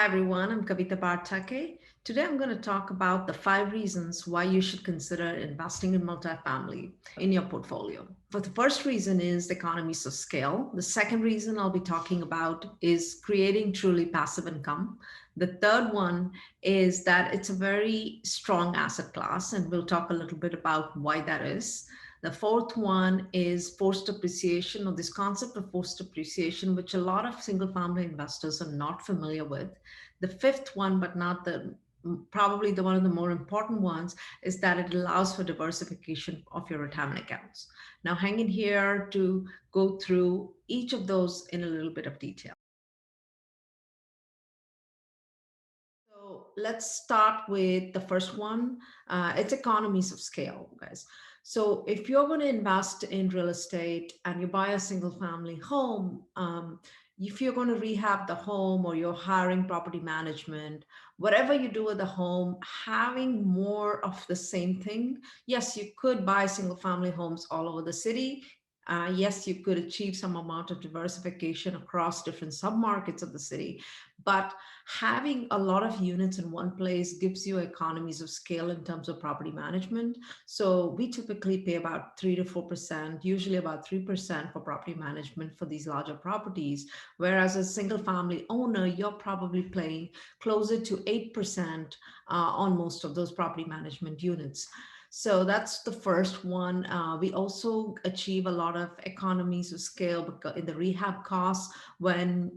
Hi everyone, I'm Kavitha Baratakke. Today I'm going to talk about the 5 reasons why you should consider investing in multifamily in your portfolio. But the first reason is the economies of scale. The second reason I'll be talking about is creating truly passive income. The third one is that it's a very strong asset class, and we'll talk a little bit about why that is. The fourth one is forced appreciation, or this concept of forced appreciation, which a lot of single family investors are not familiar with. The fifth one, but not the probably the one of the more important ones, is that it allows for diversification of your retirement accounts. Now, hang in here to go through each of those in a little bit of detail. So let's start with the first one. It's economies of scale, guys. So if you're going to invest in real estate and you buy a single family home, if you're going to rehab the home or you're hiring property management, whatever you do with the home, having more of the same thing. Yes, you could buy single family homes all over the city. Yes, you could achieve some amount of diversification across different submarkets of the city, but having a lot of units in one place gives you economies of scale in terms of property management. So we typically pay about 3 to 4%, usually about 3% for property management for these larger properties. Whereas as a single family owner, you're probably paying closer to 8% on most of those property management units. So that's the first one. We also achieve a lot of economies of scale in the rehab costs when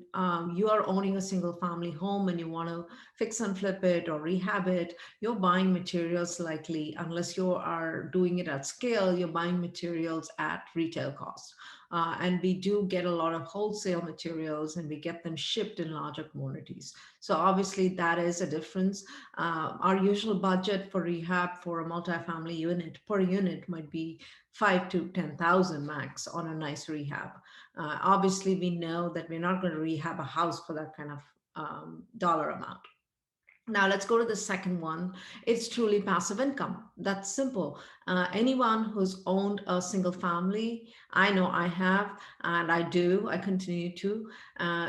you are owning a single family home and you want to fix and flip it or rehab it. You're buying materials likely, unless you are doing it at scale, you're buying materials at retail cost. And we do get a lot of wholesale materials and we get them shipped in larger quantities. So obviously that is a difference. Our usual budget for rehab for a multifamily unit per unit might be 5 to 10,000 max on a nice rehab. Obviously, we know that we're not going to rehab a house for that kind of dollar amount. Now let's go to the second one. It's truly passive income. That's simple. Anyone who's owned a single family, I know I have, and I do, I continue to,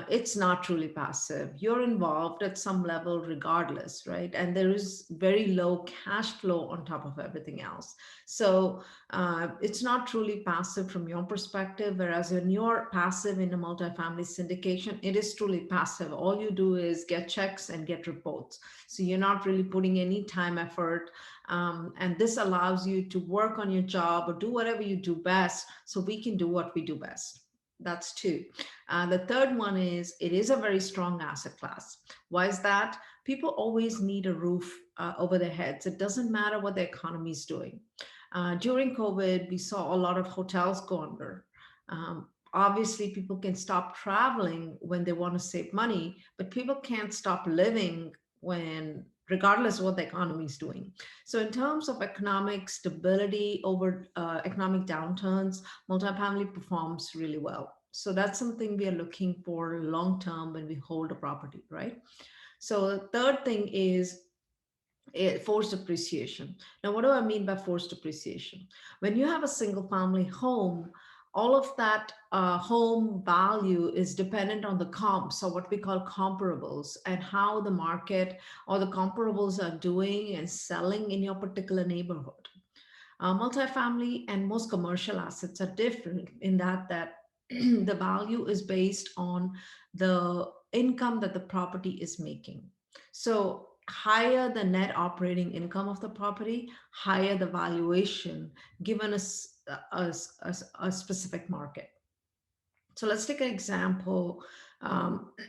it's not truly passive. You're involved at some level regardless, right? And there is very low cash flow on top of everything else. So it's not truly passive from your perspective, whereas when you're passive in a multifamily syndication, it is truly passive. All you do is get checks and get reports. So you're not really putting any time, effort, and this allows you to work on your job or do whatever you do best so we can do what we do best. That's two. The third one is it is a very strong asset class. Why is that? People always need a roof over their heads. It doesn't matter what the economy is doing. During COVID, we saw a lot of hotels go under. Obviously, people can stop traveling when they want to save money, but people can't stop living when, regardless of what the economy is doing. So in terms of economic stability over economic downturns, multifamily performs really well. So that's something we are looking for long term when we hold a property, right? So the third thing is forced appreciation. Now, what do I mean by forced appreciation? When you have a single family home, all of that home value is dependent on the comps, or what we call comparables, and how the market or the comparables are doing and selling in your particular neighborhood. Multifamily and most commercial assets are different in that the value is based on the income that the property is making. So higher the net operating income of the property, higher the valuation given a specific market. So let's take an example.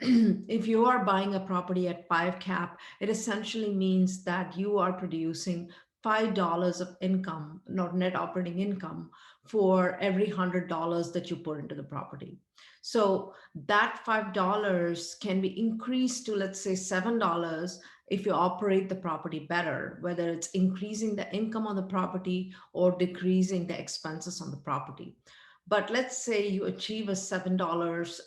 If you are buying a property at 5 cap, it essentially means that you are producing $5 of income, not net operating income, for every $100 that you put into the property. So that $5 can be increased to, let's say, $7 if you operate the property better, whether it's increasing the income on the property or decreasing the expenses on the property. But let's say you achieve a $7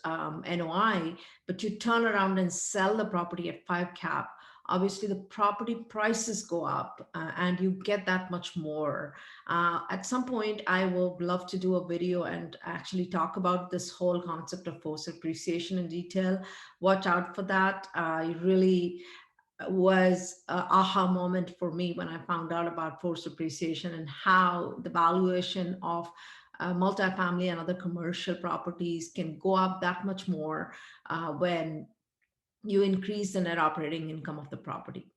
NOI, but you turn around and sell the property at 5 cap. obviously the property prices go up and you get that much more. At some point, I will love to do a video and actually talk about this whole concept of forced appreciation in detail. Watch out for that. I really was a aha moment for me when I found out about forced appreciation and how the valuation of multifamily and other commercial properties can go up that much more when you increase the net operating income of the property,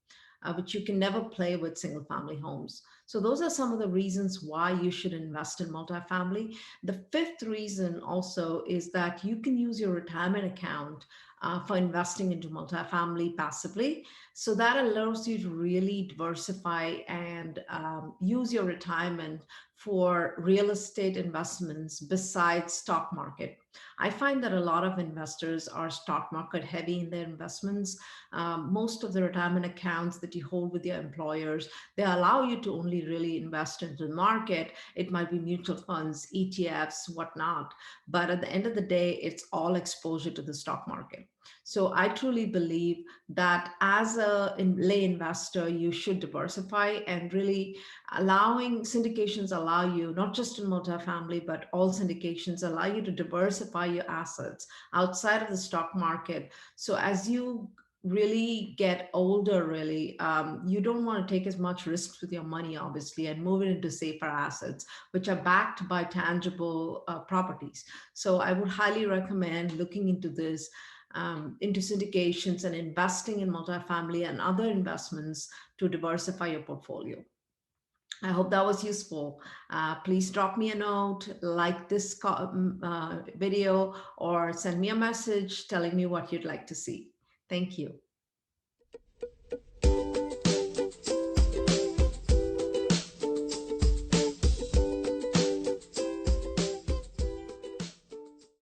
which you can never play with single family homes. So those are some of the reasons why you should invest in multifamily. The fifth reason also is that you can use your retirement account for investing into multifamily passively. So that allows you to really diversify and use your retirement for real estate investments besides stock market. I find that a lot of investors are stock market heavy in their investments. Most of the retirement accounts that you hold with your employers, they allow you to only really invest into the market. It might be mutual funds, ETFs, whatnot. But at the end of the day, it's all exposure to the stock market. So I truly believe that as a lay investor, you should diversify and really allowing syndications allow you, not just in multifamily, but all syndications allow you to diversify your assets outside of the stock market. So as you really get older, really, you don't want to take as much risks with your money, obviously, and move it into safer assets, which are backed by tangible properties. So I would highly recommend looking into this. Into syndications and investing in multifamily and other investments to diversify your portfolio. I hope that was useful. Please drop me a note, like this video, or send me a message telling me what you'd like to see. Thank you.